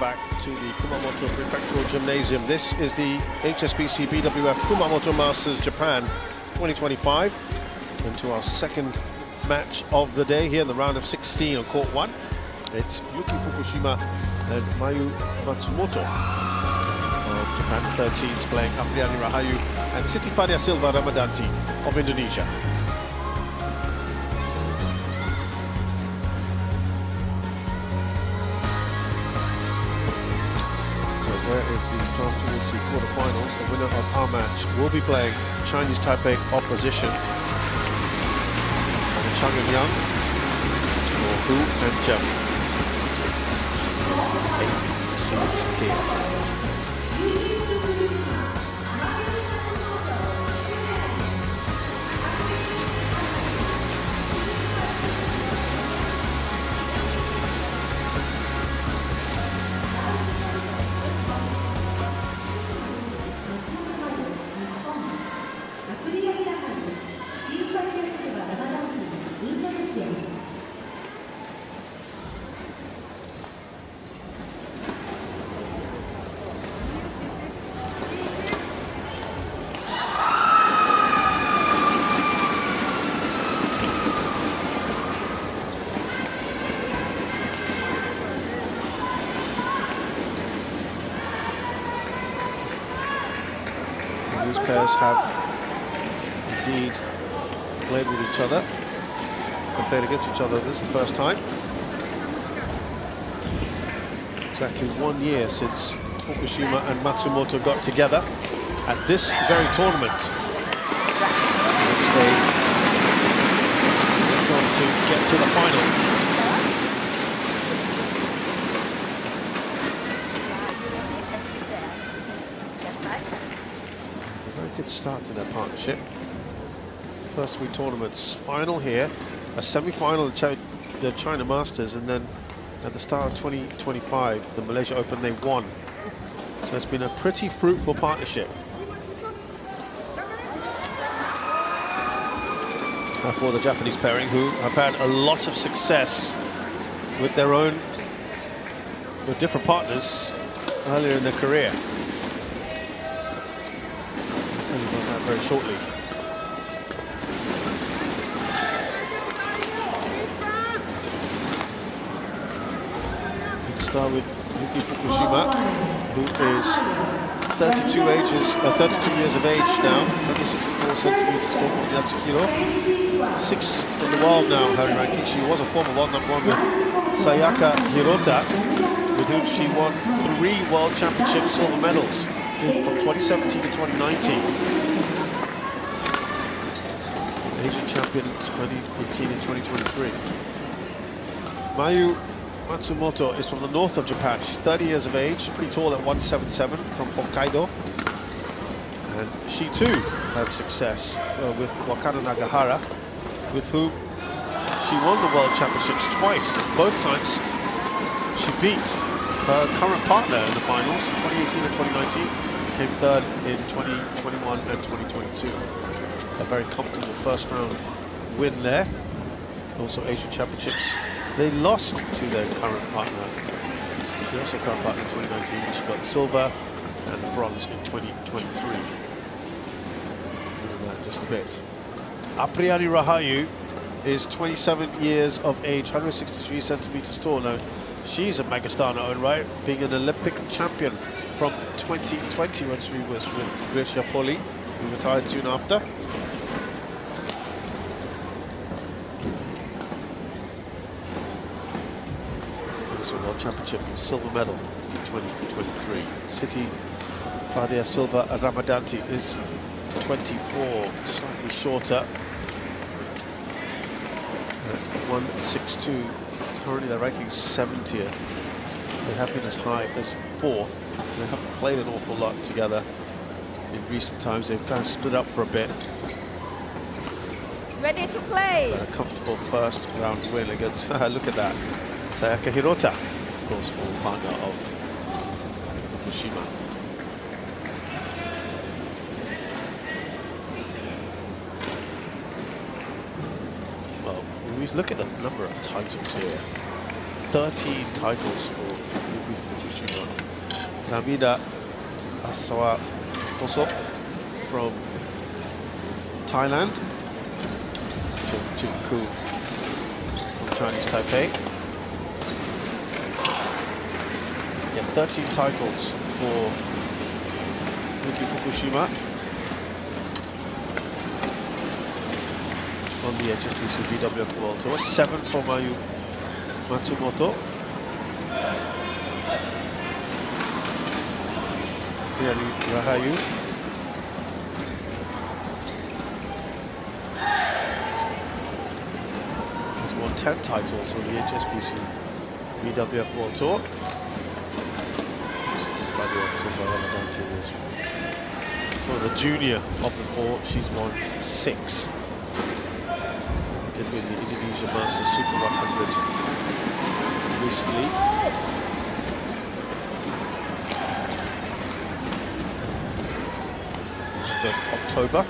back to the Kumamoto Prefectural Gymnasium. This is the HSBC BWF Kumamoto Masters Japan 2025. Into our second match of the day here in the round of 16 on court 1. It's Yuki Fukushima and Mayu Matsumoto of Japan 13s playing Rahayu and Siti Fadia Silva Ramadhanti of Indonesia. Where is the path towards the quarterfinals? The winner of our match will be playing Chinese Taipei opposition. And Chang and Yang, or Hu and Zheng. 8 seeds here. These pairs have indeed played with each other and played against each other. This is the first time. Exactly 1 year since Fukushima and Matsumoto got together at this very tournament, which they went on to get to the final. Good start to their partnership. First 3 tournaments, final here, a semi-final of the China Masters, and then at the start of 2025, the Malaysia Open, they won. So it's been a pretty fruitful partnership. For the Japanese pairing, who have had a lot of success with their own, with different partners earlier in their career. Very shortly. Let's start with Yuki Fukushima, who is 32 years of age now, 164 centimeters tall from Yatsuhiro. 6th in the world now, her ranking. She was a former world number 1 with Sayaka Hirota, with whom she won 3 World Championship silver medals from 2017 to 2019. Asian champion 2018 and 2023. Mayu Matsumoto is from the north of Japan. She's 30 years of age, pretty tall at 177, from Hokkaido. And she too had success with Wakana Nagahara, with whom she won the World Championships twice. Both times she beat her current partner in the finals, 2018 and 2019. Came third in 2021 and 2022. A very comfortable first round win there. Also Asian Championships. They lost to their current partner. She also current partner in 2019. She got silver and bronze in 2023. More than that, just a bit. Rahayu is 27 years of age, 163 centimeters tall. Now, she's a megastar in her own right, being an Olympic champion from 2020 when she was with Grisha Poli, who retired soon after. World Championship silver medal in 2023. Siti Fadia Silva Ramadhanti is 24, slightly shorter at 162. Currently they're ranking 70th. They have been as high as 4th. They haven't played an awful lot together in recent times. They've kind of split up for a bit. Ready to play. But a comfortable first round win against, look at that, Sayaka Hirota, of course, former partner of Fukushima. Well, when we look at the number of titles here, 13 titles for Fukushima. Fukushima. Ramida Asawa Kosop from Thailand. Jinku from Chinese Taipei. Yeah, 13 titles for Yuki Fukushima on the HSBC BWF World Tour. 7 for Mayu Matsumoto. Rahayu. He's won 10 titles on the HSBC BWF World Tour. So the junior of the 4, she's won 6. Did win the Indonesia Masters Super 100 recently. Of October.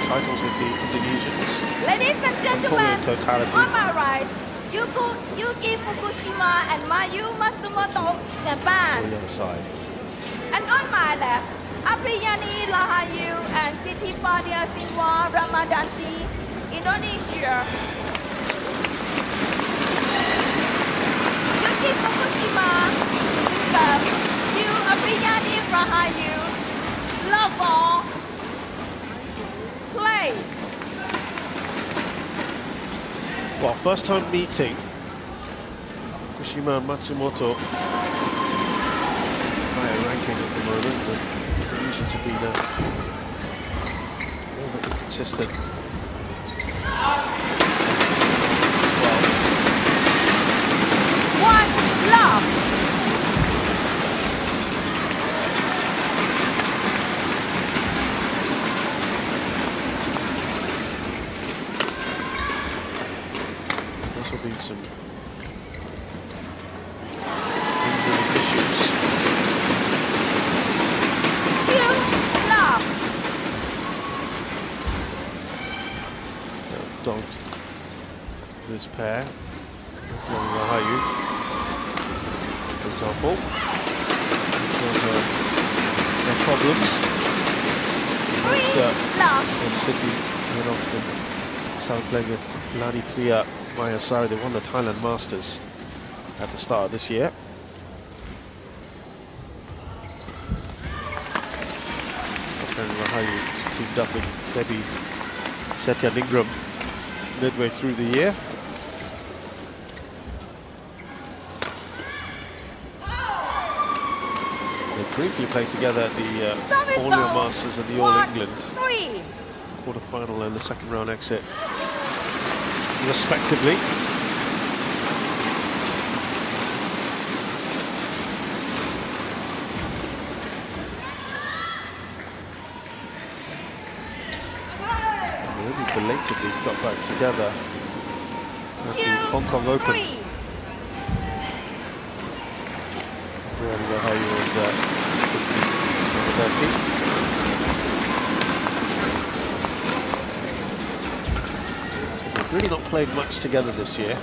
Titles with the Indonesians. Ladies and gentlemen, totality. on my right, Yuki Fukushima and Mayu Matsumoto, Japan. On the other side. And on my left, Apriyani Rahayu and Siti Fadia Sinwa Ramadhanti, Indonesia. Yuki Fukushima, to Apriyani Rahayu, love all. Play. Well, first time meeting Fukushima and Matsumoto. Higher ranking at the moment, but the Indonesians have been a little bit inconsistent. One love. Been some issues. Dogged this pair, Rahayu, for example, their problems. But City went off and started playing with Lani Tria Mayasari. They won the Thailand Masters at the start of this year. And Rahayu teamed up with Debbie Setyaningram midway through the year. They briefly played together at the All New Masters and the All England quarter-final and the second round exit, respectively. They belatedly got back together at the Hong Kong Open. Rahayu and Ramadhanti. So they've really not played much together this year.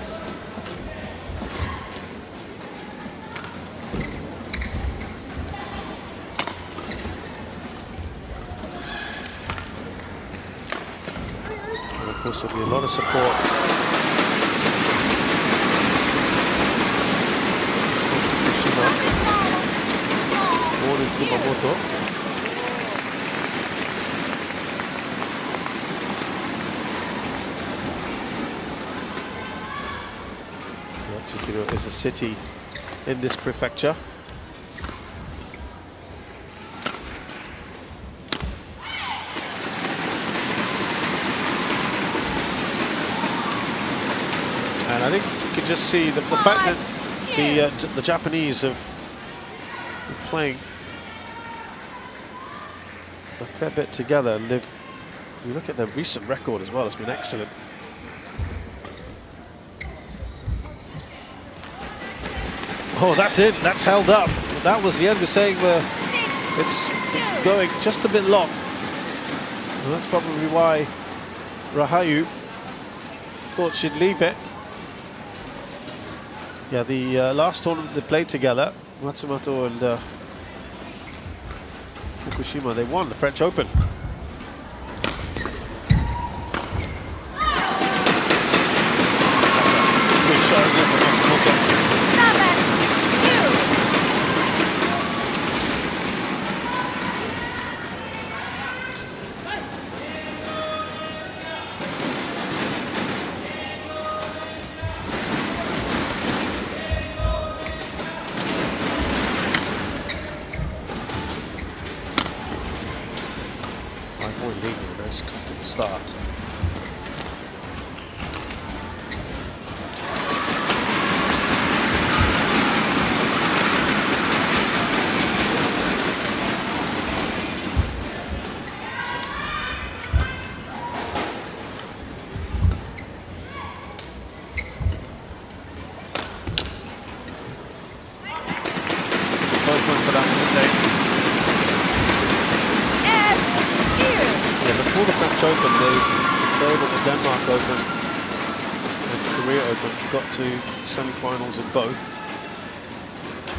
And of course there'll be a lot of support born in Kumamoto. Matsukiro is a city in this prefecture. And I think you can just see the fact that the Japanese have been playing a fair bit together, and you look at their recent record as well, it's been excellent. Oh, that's it, that's held up. That was the end. We're saying it's going just a bit long. Well, that's probably why Rahayu thought she'd leave it. Yeah, the last tournament they played together, Matsumoto and Fukushima, they won the French Open. Nice, comfortable start. First one for that one, before the French Open, they played at the Denmark Open and the Korea Open, got to semi-finals in both.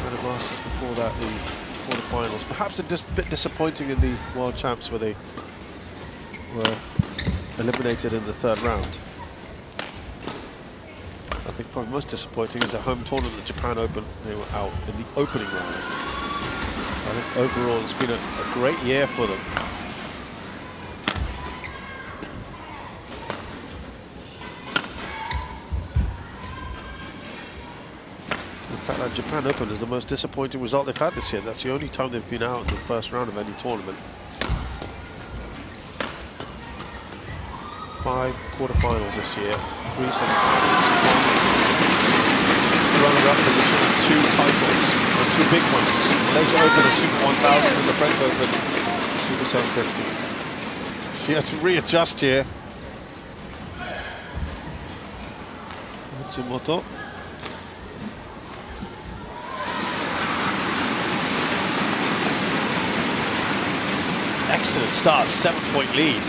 And a Masters before that, the quarter-finals. Perhaps a bit disappointing in the World Champs where they were eliminated in the third round. I think probably most disappointing is a home tournament, the Japan Open. They were out in the opening round. I think overall it's been a great year for them. In fact, that Japan Open is the most disappointing result they've had this year. That's the only time they've been out in the first round of any tournament. 5 quarterfinals this year, 3 semi-finals, 1 runner-up position, and 2 titles, and 2 big ones. Malaysia Open, a Super 1000, and the French Open, Super 750. She had to readjust here. Matsumoto. Excellent start, 7-point lead.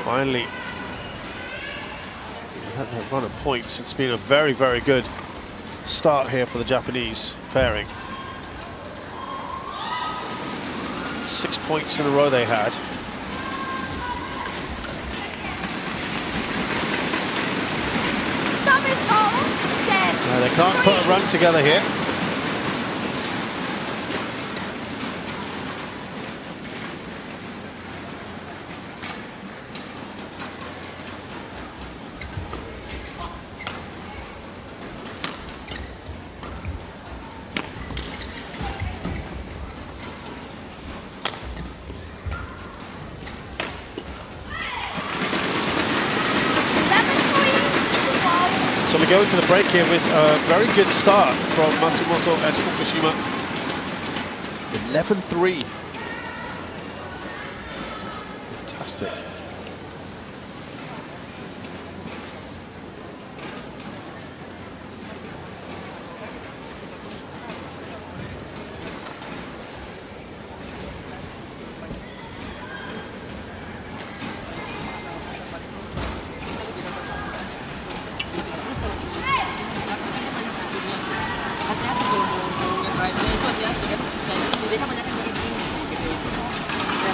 Finally, had that run of points. It's been a very, very good start here for the Japanese pairing. 6 points in a row they had. They can't put a run together here. So we go into the break here with a very good start from Matsumoto and Fukushima. 11-3. Fantastic.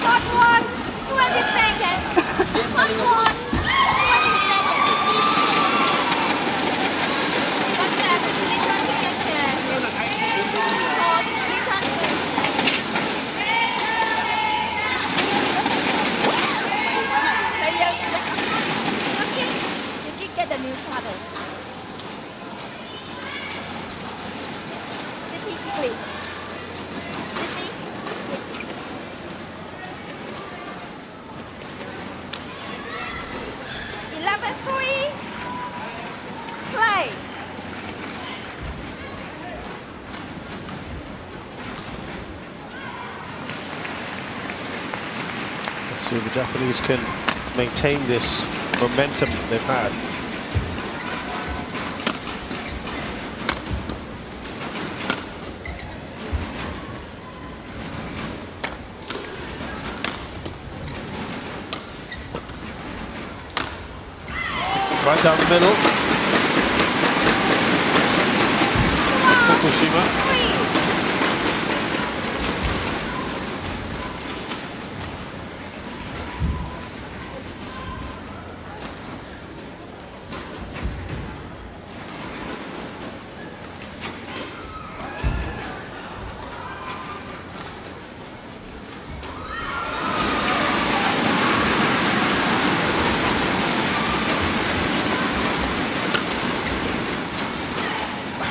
Part 1, 20 seconds. if the Japanese can maintain this momentum they've had. Right down the middle. Fukushima.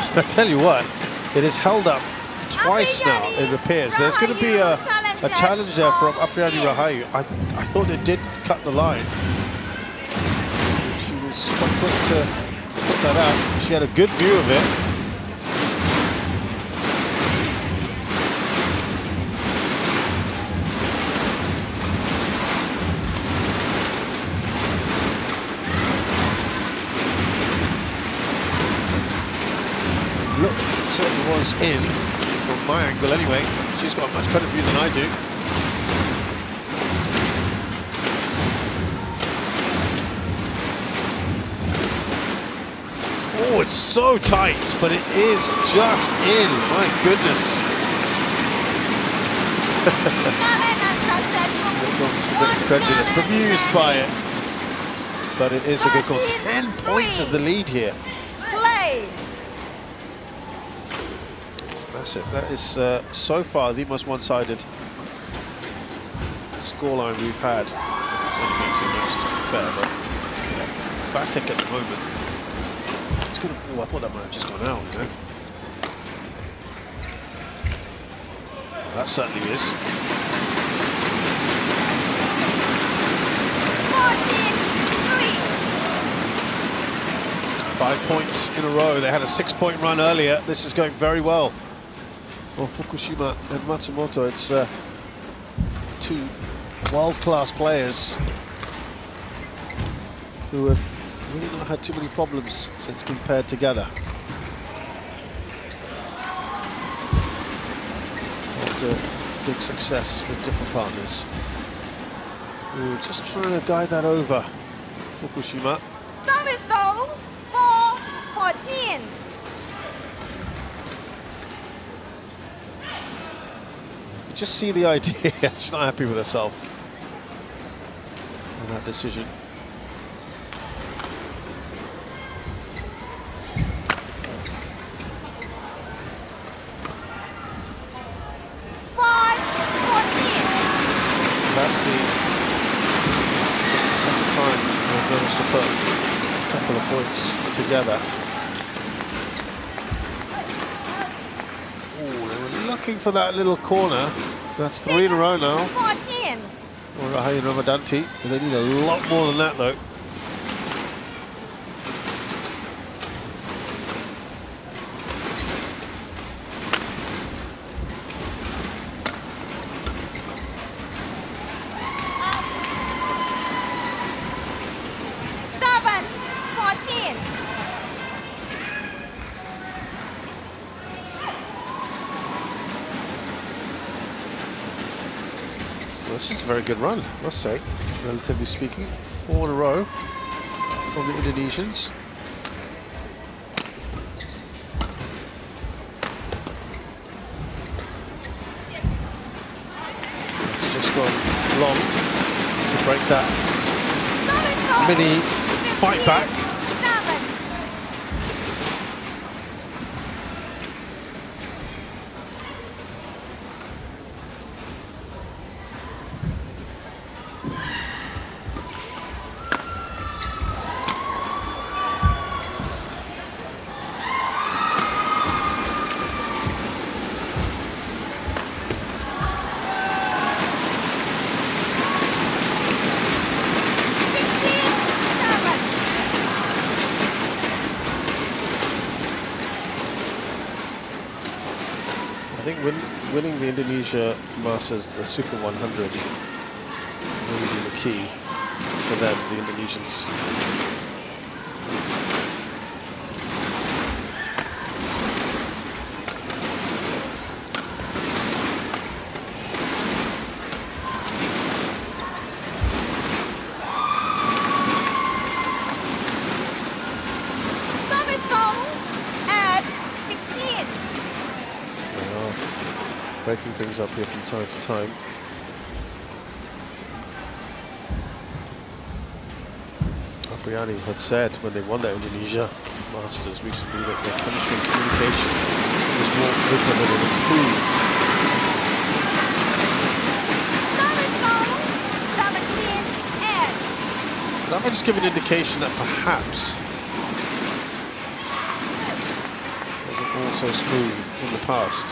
I tell you what, it is held up twice now, it appears. There's going to be a challenge there from Rahayu. I thought they did cut the line. She was quite quick to put that out. She had a good view of it. Look, it certainly was in, from my angle anyway. She's got a much better view than I do. Oh, it's so tight, but it is just in. My goodness. It's a bit incredulous, bemused by it. But it is a good call. 10 points is the lead here. Massive. That is so far the most one-sided scoreline we've had. It's only been 2 matches to be fair, but yeah, emphatic at the moment. It's gonna. Oh, I thought that might have just gone out. You know? That certainly is. 5 points in a row. They had a 6-point run earlier. This is going very well for Fukushima and Matsumoto. It's two world-class players who have really not had too many problems since being paired together. After big success with different partners. Ooh, just trying to guide that over Fukushima. Service though, 4-14. You just see the idea. She's not happy with herself and that decision. That's the second time they've managed to put a couple of points together. Oh, they were looking for that little corner. That's 3 in a row now 14. for Rahayu and Ramadhanti. They need a lot more than that though. This is a very good run, I must say, relatively speaking. 4 in a row from the Indonesians. It's just gone long to break that mini fight back. I think winning the Indonesia Masters, the Super 100, really key for them, the Indonesians. Breaking things up here from time to time. Apriani had said when they won the Indonesia Masters recently that their chemistry and communication was more open and it improved. So that might just give an indication that perhaps it wasn't all so smooth in the past.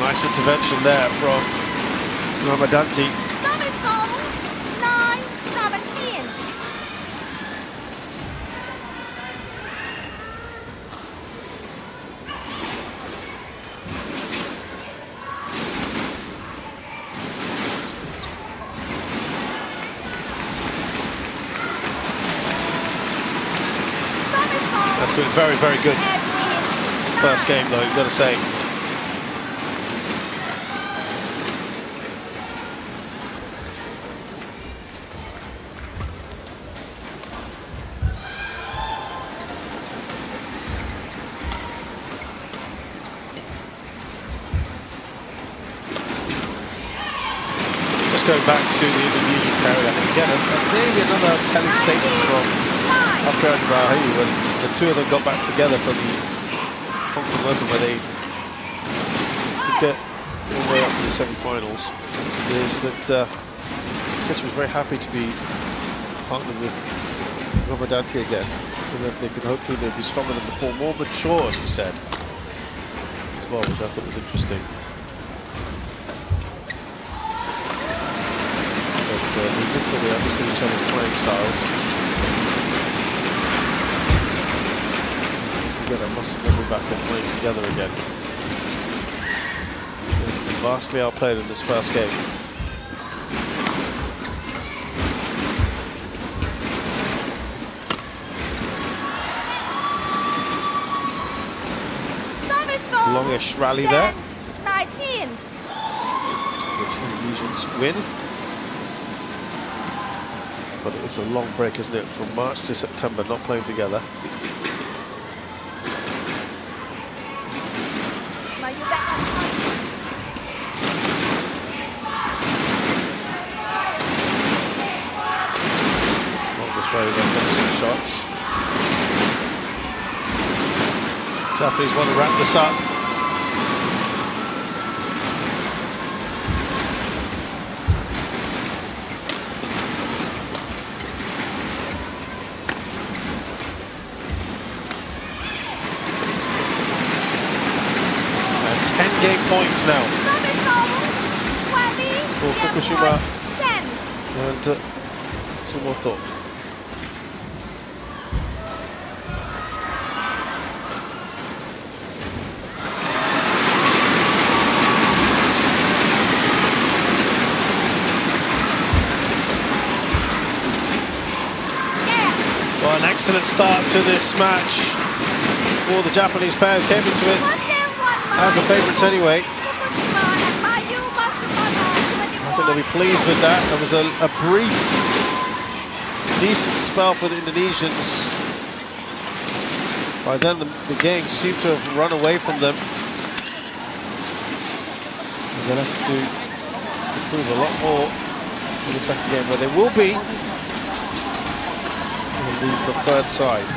Nice intervention there from Ramadhanti. That's been very, very good first game though, you've got to say. Going back to the Indonesian carry, I think again, maybe another telling statement from Apriani and Rahayu when the two of them got back together for the Hong Kong Open, where they to get all the way up to the semi-finals, is that she said she was very happy to be partnered with Ramadhanti again, and that they could hopefully be stronger than before, more mature, she said, as well, which I thought was interesting. We did say they understood each other's playing styles. Together, Matsumoto back and playing together again. They're vastly outplayed in this first game. Longish rally there, 19. which Indonesians win. But it's a long break, isn't it? From March to September, not playing together. Longest way they're finishing shots. Japanese want to wrap this up. Points now for Fukushima and Matsumoto. Well, an excellent start to this match for the Japanese pair who came into it as the favourites anyway. I think they'll be pleased with that. There was a brief, decent spell for the Indonesians. By then the game seemed to have run away from them. They're going to have to improve a lot more in the second game, where they will be on the preferred side.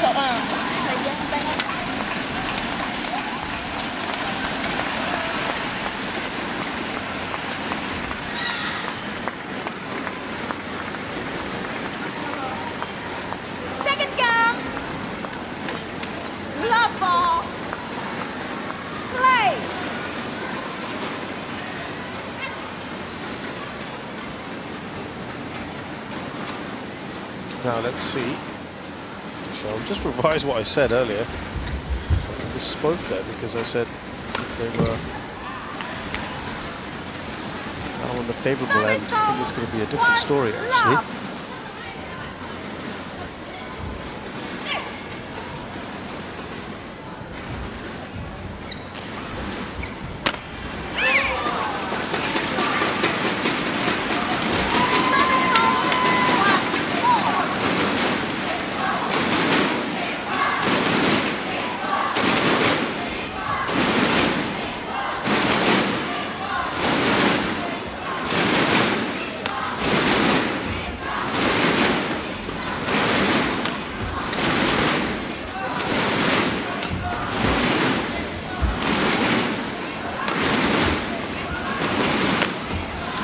Thời gian tay. Second game. Love ball. Play. Now let's see. So I'll just revise what I said earlier. I misspoke there because I said they were now on the favourable end. I think it's going to be a different story actually.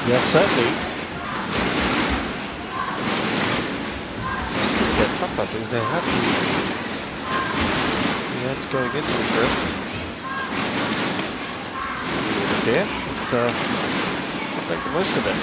Yeah, certainly. It's going to get tough, I think. They have to going into the drift here, but make the most of it.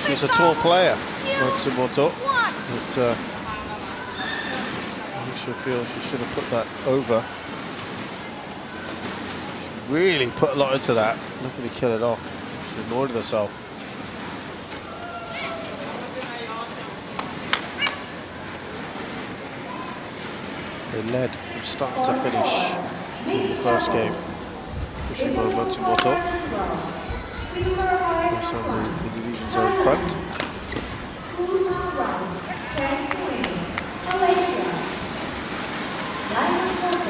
She's a tall player, Matsumoto, but I think she'll feel she should have put that over. She really put a lot into that, looking to kill it off. She annoyed herself. They led from start to finish in the first game. Fukushima and Matsumoto. Also the divisions are in front.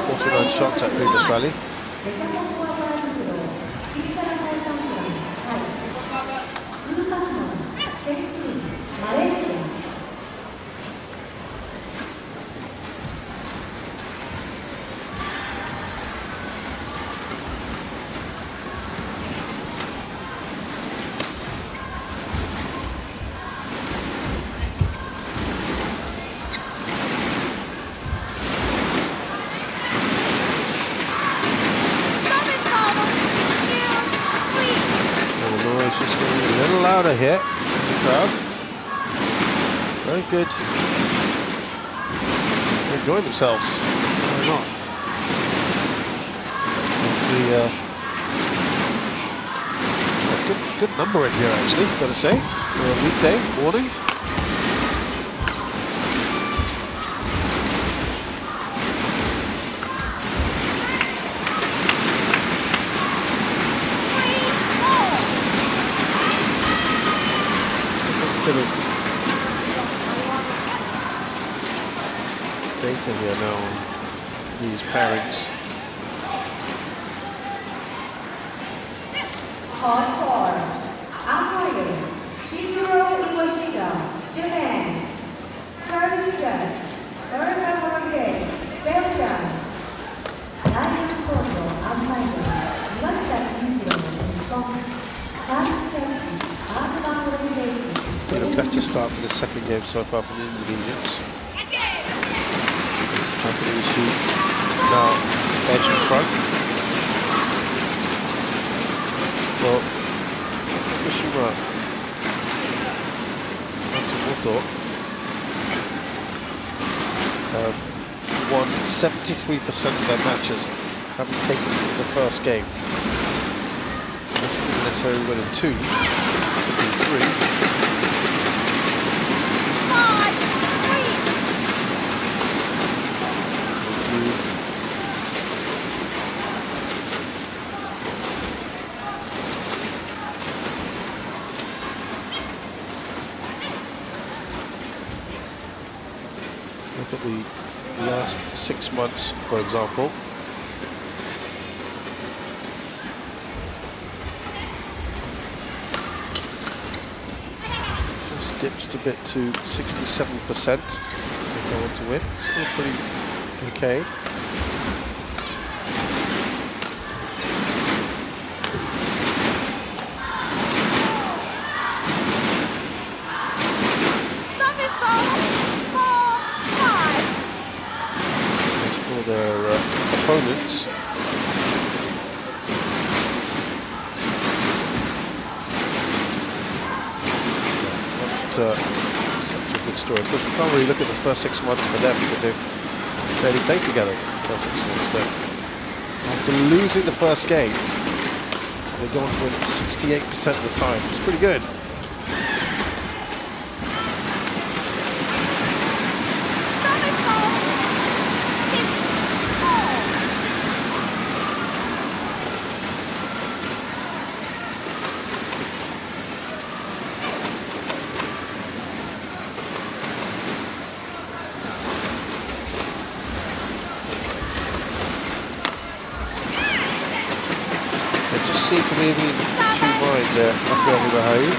49 shots at previous rally. Louder here in the crowd. Very good. They're enjoying themselves. Why not? Good number in here actually, gotta say, for a weekday morning. Data here now on these pairings. Rahayu, Japan. Service judge, Ramadhanti, Belgium. Been a better start to the second game so far from the Indonesians. Now edge in front. Well, Fukushima, Matsumoto have won 73% of their matches, having taken in the first game. This isn't necessarily winning 2, could be 3. Look at the last 6 months, for example. dips a bit to 67%. They go on to win. Still pretty okay. As for their opponents, such a good story. Of course, we can't really look at the first 6 months for them because they've barely played together the first 6 months. But after losing the first game, they go on to win 68% of the time. It's pretty good. Seem to be in 2 minds there after Rahayu.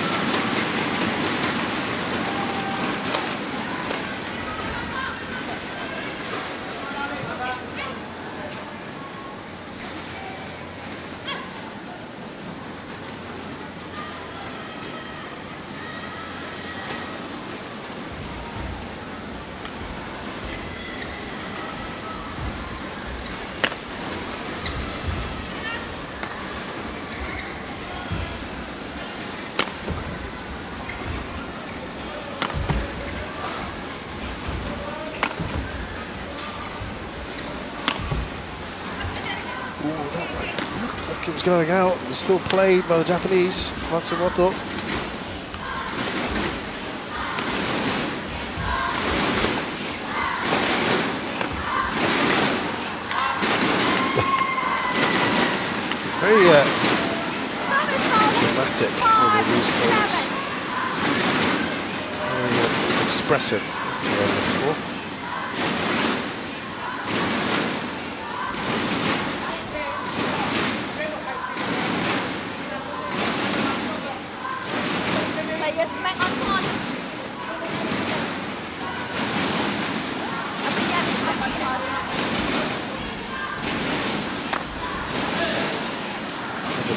It was going out, it was still played by the Japanese, Matsumoto. It's very dramatic when they lose points. Very expressive, that's the word I'm looking for.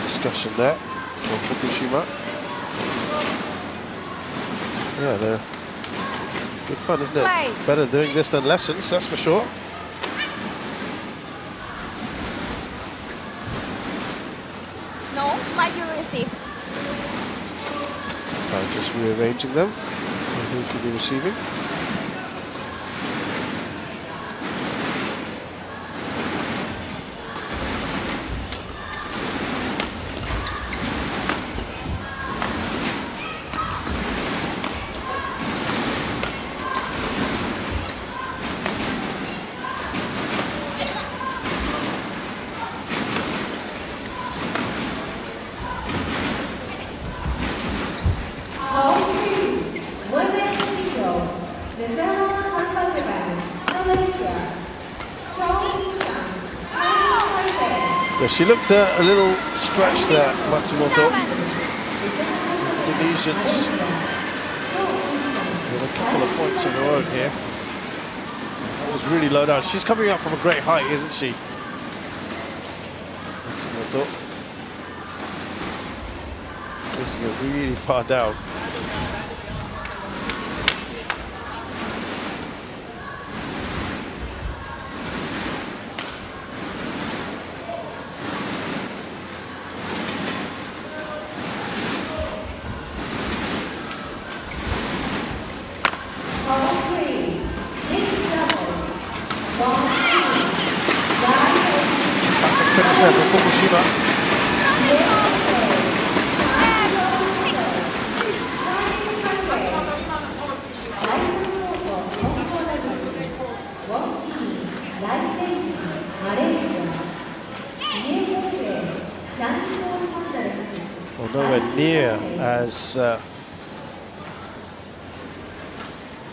Discussion there for Fukushima. Yeah, it's good fun, isn't it? Better doing this than lessons, that's for sure. No, my receive. Just rearranging them. Who should be receiving? Yeah, she looked a little stretched there, Matsumoto. Indonesians with a couple of points of her own here. That was really low down. She's coming up from a great height, isn't she? Matsumoto. Placing her really far down. Finish there for Fukushima. Well, nowhere near as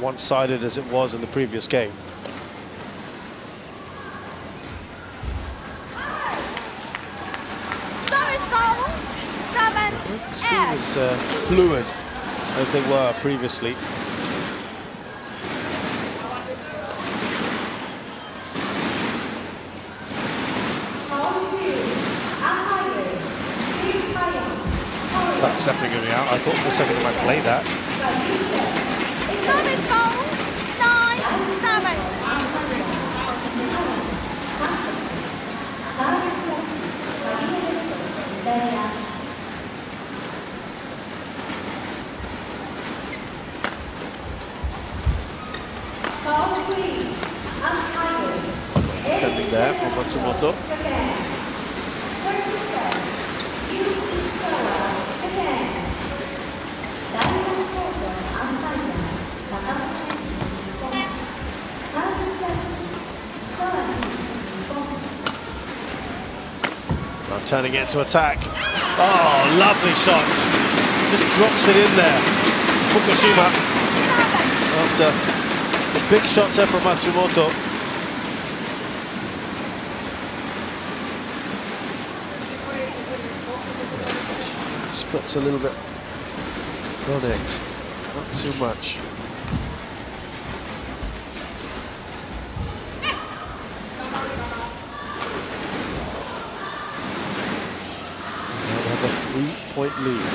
one-sided as it was in the previous game. It seems fluid as they were previously. That's definitely going to be out. I thought for a second I might play that. Service goal, 9-7. Defending there from Matsumoto. Now turning it into attack. Oh, lovely shot. Just drops it in there. Fukushima. After the big shots there from Matsumoto. Splits a little bit on it. Not too much. A 3-point lead.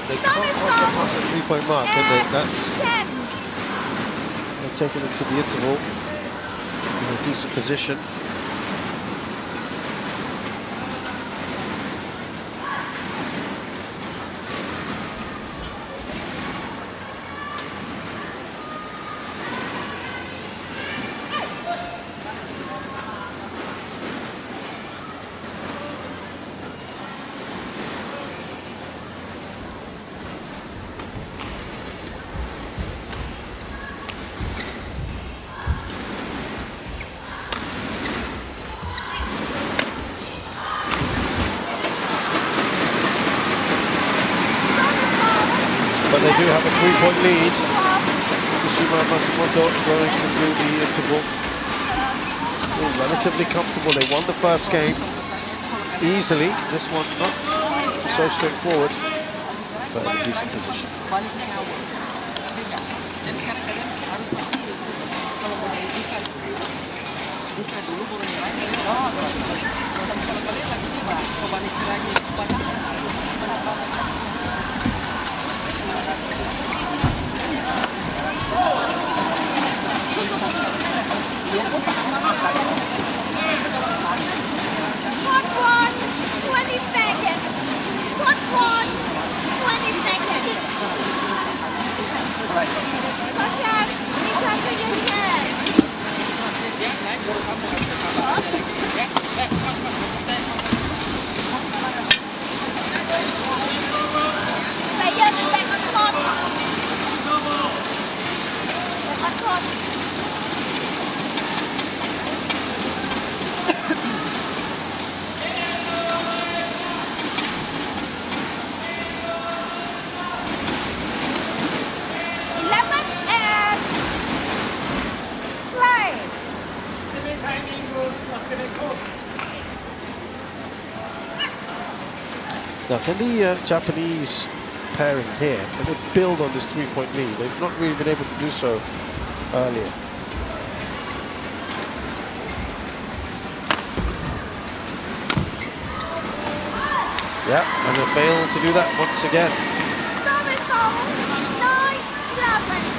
They can't quite get past the 3-point mark, can they? That's taking it to the interval in a decent position. But they do have a 3-point lead. Fukushima and Matsumoto going into the interval. Still relatively comfortable. They won the first game easily. This one not so straightforward, but in a decent position. What was 20 seconds? What was 20 seconds? Coaches, return to your chair. Players back on court. Back on court. 11th and play. Now, can the Japanese pairing here, can they build on this 3-point lead? They've not really been able to do so earlier. Yeah, and they fail to do that once again. Service goal, 9-11.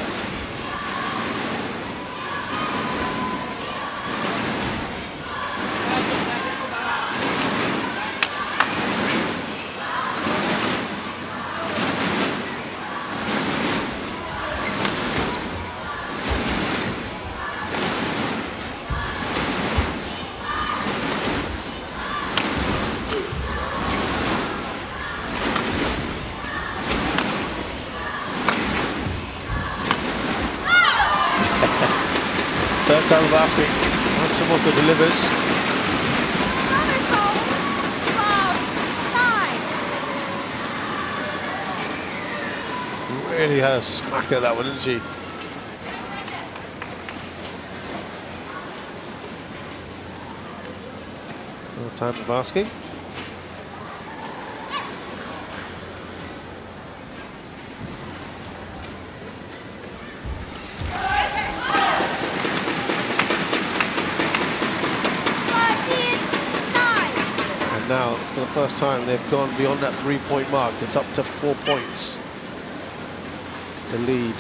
Third time of asking. Matsumoto delivers. Really had a smack at that one, didn't she? Third time of asking. And now, for the first time, they've gone beyond that 3-point mark. It's up to 4 points. The lead.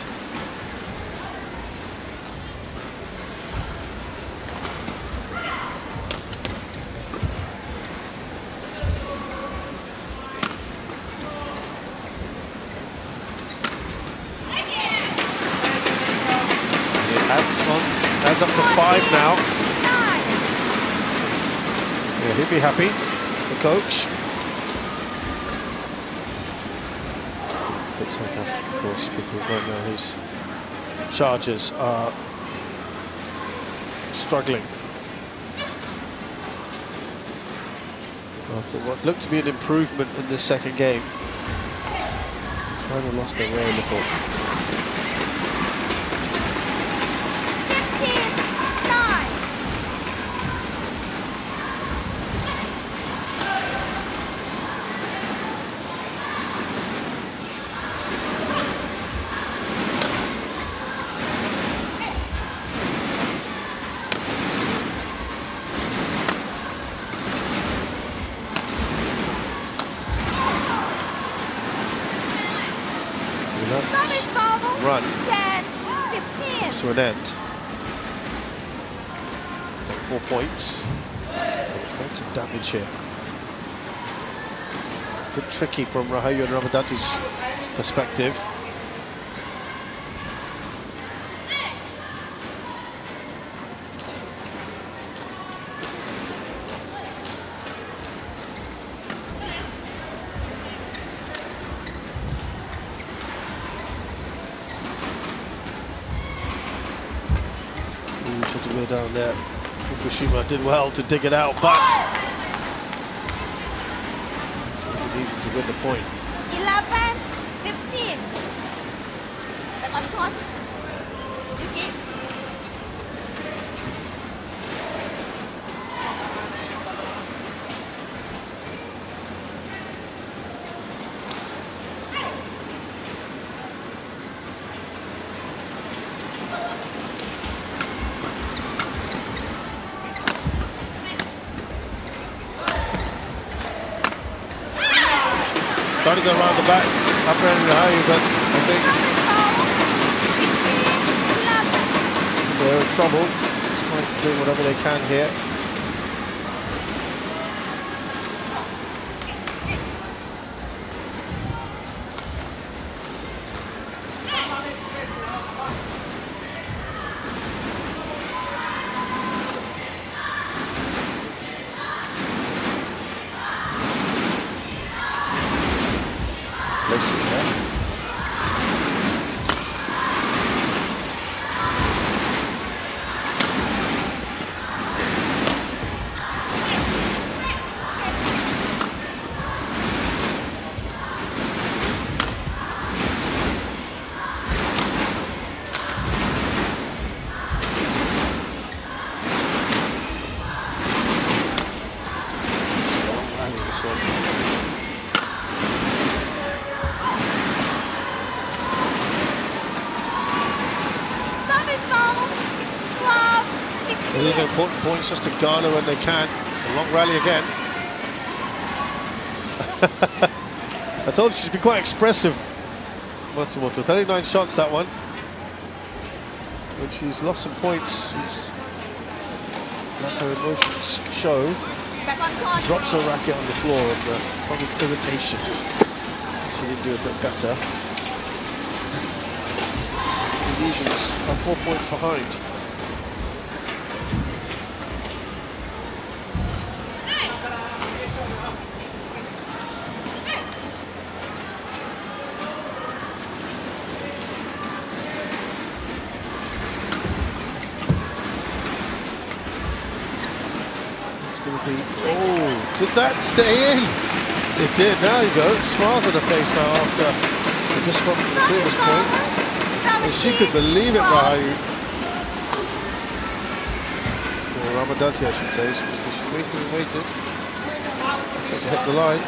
Adds up to 5 now. Yeah, he'll be happy, the coach. It's fantastic, of course, because right now his charges are struggling. After what looked to be an improvement in this second game, kind of lost their way a little. 15-9. Run 10-15. to an end. 4 points. It's done some damage here. A bit tricky from Rahayu and Ramadhanti's perspective. Down there, Fukushima did well to dig it out, but it's easy to win the point. 11-15. Back on court. Yuki. Trying to go around the back, upper end of Rahayu, but I think they're in trouble. Despite doing whatever they can here. These are important points just to garner when they can. It's a long rally again. I told you she's been quite expressive, Matsumoto. 39 shots, that one. When she's lost some points, she's let her emotions show. Drops her racket on the floor and probably irritation. She did do a bit better. The Indonesians are 4 points behind. Oh, did that stay in? It did. Now you go. Smiles on the face now after just from the previous point. And she could believe it, Rahayu. Or Ramadhanti, I should say. She's waiting and waiting. So to hit the line.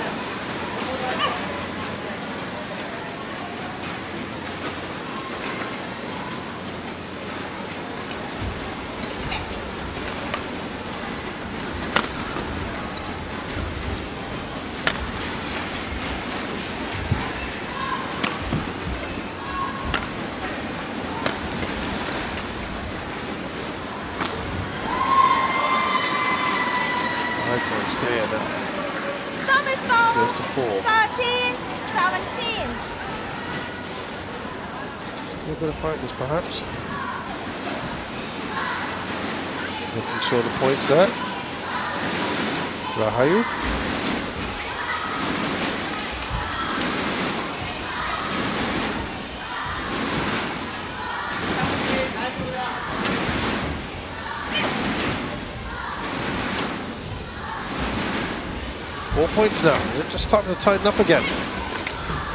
It's clear now. Goes to 4. 13, 17. Still a bit of fighters, perhaps. Making sure the points there. Rahayu. 4 points now. They're just starting to tighten up again.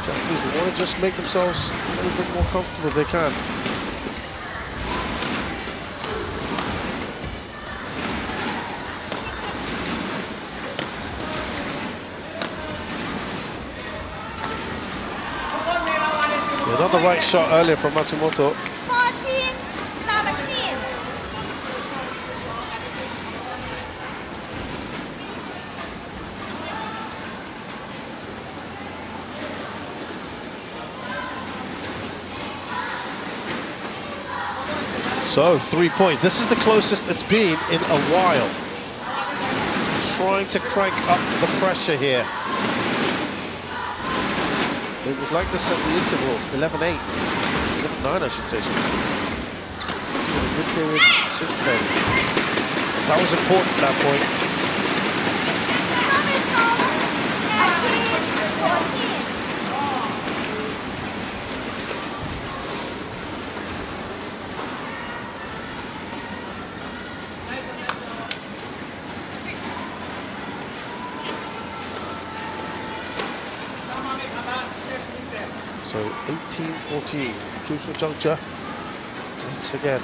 Japanese want to just make themselves a little bit more comfortable if they can. Another right shot earlier from Matsumoto. 14, 17. So 3 points. This is the closest it's been in a while. Trying to crank up the pressure here. It was like this at the interval, 11-8, 11-9 I should say. So it's been a good period since then. That was important, that point. 14. So 18-14, crucial juncture once again.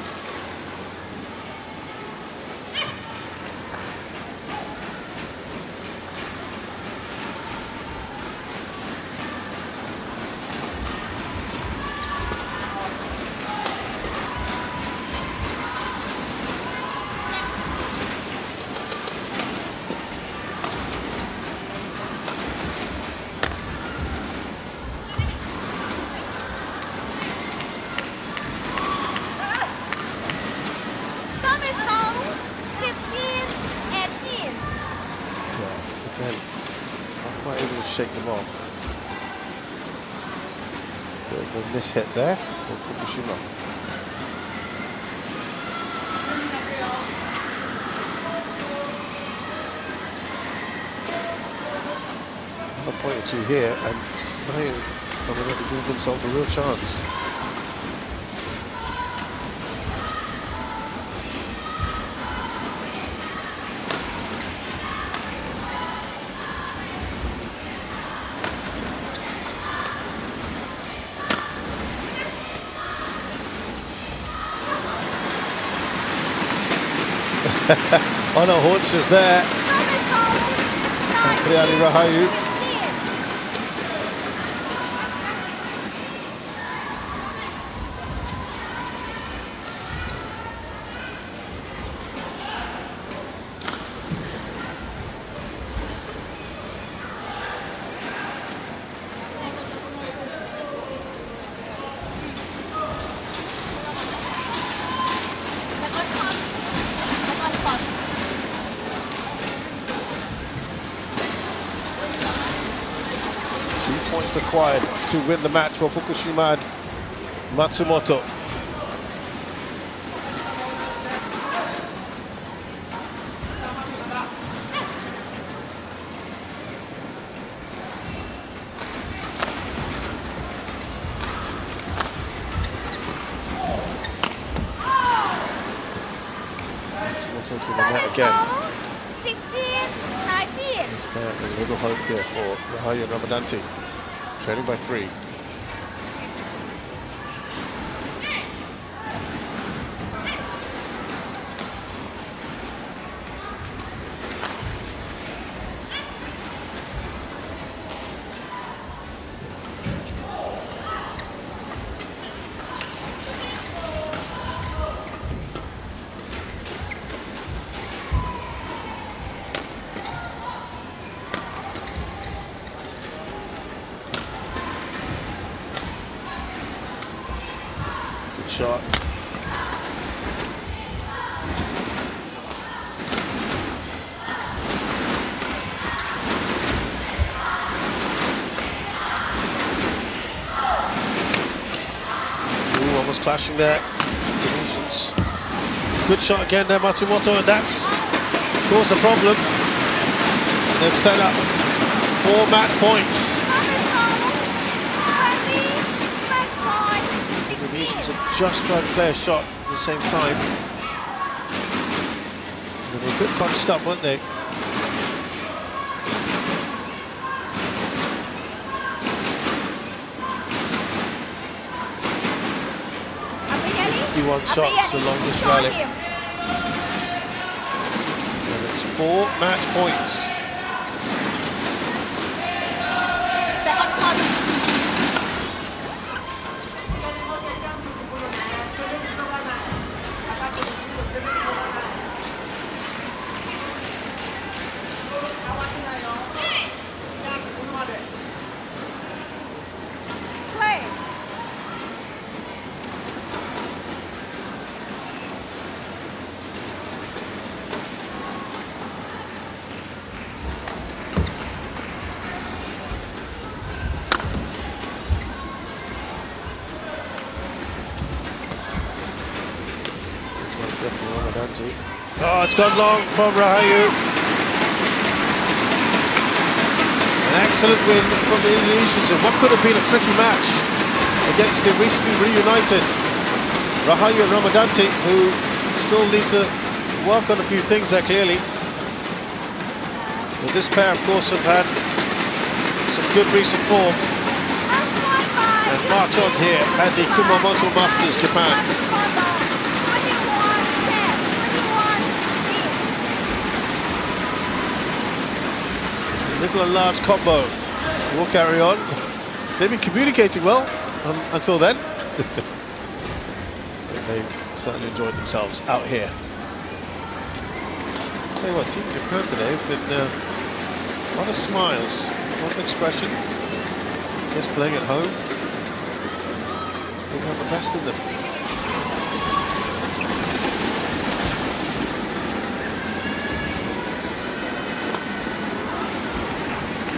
Shake them off. The miss hit there for Fukushima. A point or two here, and Rahayu coming up to give themselves a real chance. On her haunches there. And Rahayu. Points required to win the match for Fukushima and Matsumoto. Matsumoto to the net again. 16, A little hope here for Rahayu and Ramadhanti, trailing by 3. Shot. Ooh, almost clashing there. Indonesians. Good shot again there, Matsumoto, and that's caused a problem. They've set up 4 match points. Indonesians have just tried to play a shot at the same time. They were a bit bunched up, weren't they? One shots, the longest rally. And it's 4 match points. Oh, it's gone long from Rahayu. An excellent win from the Indonesians in what could have been a tricky match against the recently reunited Rahayu and Ramadhanti, who still need to work on a few things there clearly. But this pair, of course, have had some good recent form and march on here at the Kumamoto Masters, Japan. Little and large combo will carry on. They've been communicating well until then. They've certainly enjoyed themselves out here. I'll tell you what, Team Japan today have been a lot of smiles, a lot of expression. Just playing at home. Just bring out the best in them.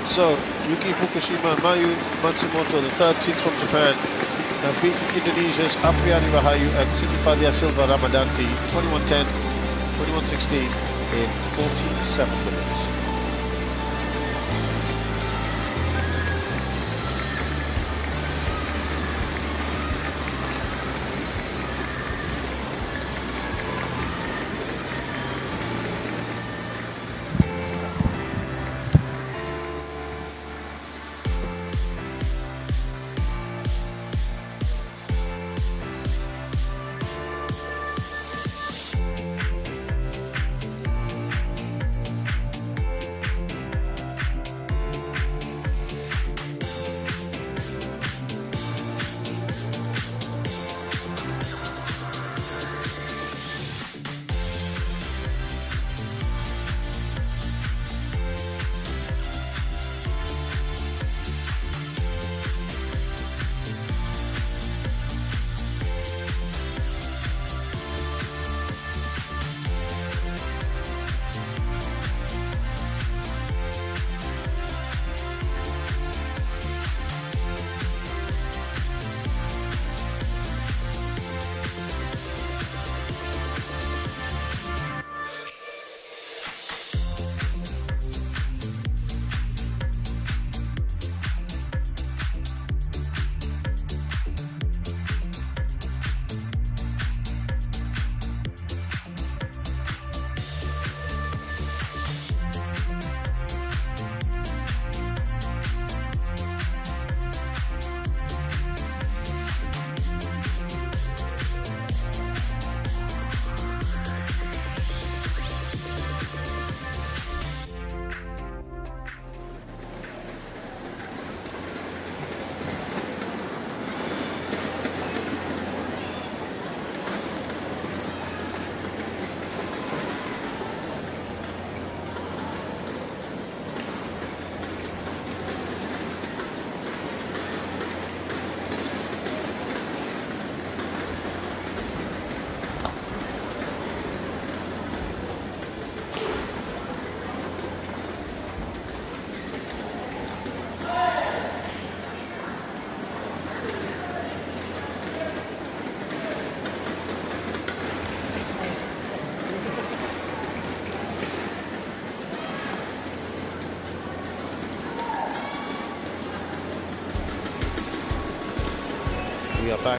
So, Yuki Fukushima and Mayu Matsumoto, the 3rd seeds from Japan, have beaten Indonesia's Apriani Rahayu and Siti Fadia Silva Ramadhanti 21-10, 21-16 in 47 minutes.